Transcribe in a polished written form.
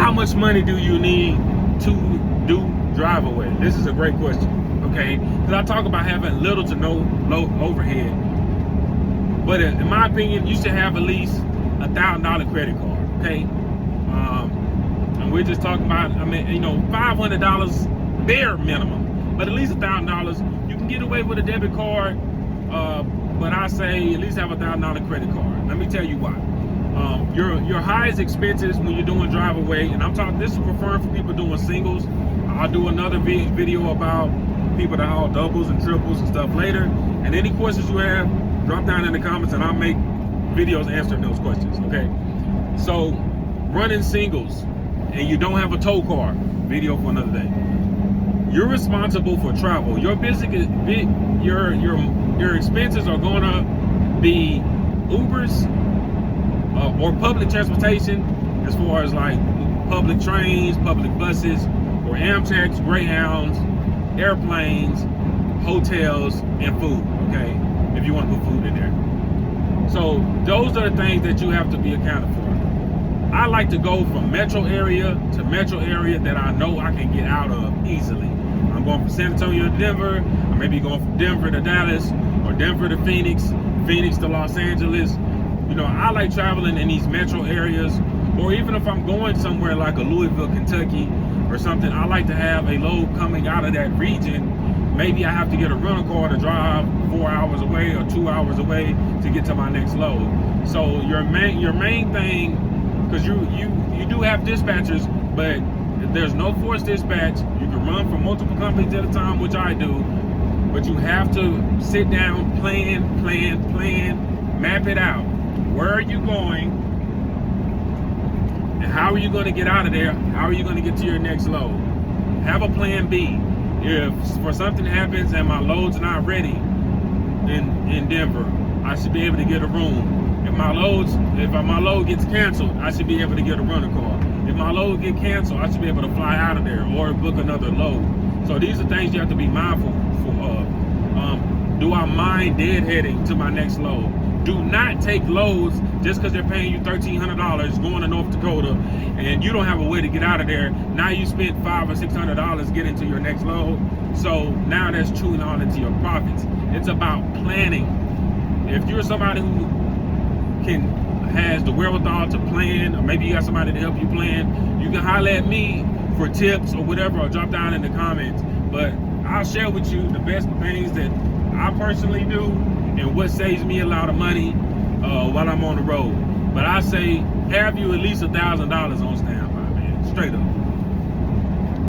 how much money do you need to do driveaway? This is a great question, okay? Because I talk about having little to no low overhead, but in my opinion, you should have at least $1,000 credit card, okay? And we're just talking about, I mean, you know, $500 bare minimum, but at least $1,000. You can get away with a debit card, but I say at least have $1,000 credit card. Let me tell you why. Your highest expenses when you're doing driveaway, and I'm talking, this is preferred for people doing singles. I'll do another video about people that haul doubles and triples and stuff later. And any questions you have, drop down in the comments and I'll make videos answering those questions, okay? So, running singles and you don't have a tow car, video for another day. You're responsible for travel. Your your expenses are gonna be Ubers or public transportation, as far as like public trains, public buses, or Amtrak's, Greyhounds, airplanes, hotels, and food, okay? If you want to put food in there. So those are the things that you have to be accounted for. I like to go from metro area to metro area that I know I can get out of easily. I'm going from San Antonio to Denver, I may be going from Denver to Dallas, or Denver to Phoenix, Phoenix to Los Angeles. You know, I like traveling in these metro areas, or even if I'm going somewhere like a Louisville, Kentucky, or something, I like to have a load coming out of that region. Maybe I have to get a rental car to drive 4 hours away or 2 hours away to get to my next load. So your main thing, because you do have dispatchers, but there's no forced dispatch. You can run from multiple companies at a time, which I do, but you have to sit down, plan, map it out. Where are you going? And how are you going to get out of there? How are you going to get to your next load? Have a plan B. If for something happens and my load's not ready in Denver, I should be able to get a room. If my load gets canceled, I should be able to get a rental car. If my load get canceled, I should be able to fly out of there or book another load. So these are things you have to be mindful of. Do I mind deadheading to my next load? Do not take loads just because they're paying you $1,300 going to North Dakota and you don't have a way to get out of there. Now you spent $500 or $600 getting to your next load. So now that's chewing all into your profits. It's about planning. If you're somebody who has the wherewithal to plan, or maybe you got somebody to help you plan, you can holler at me for tips or whatever, or drop down in the comments. But I'll share with you the best things that I personally do and what saves me a lot of money while I'm on the road. But I say have you at least $1,000 on stand.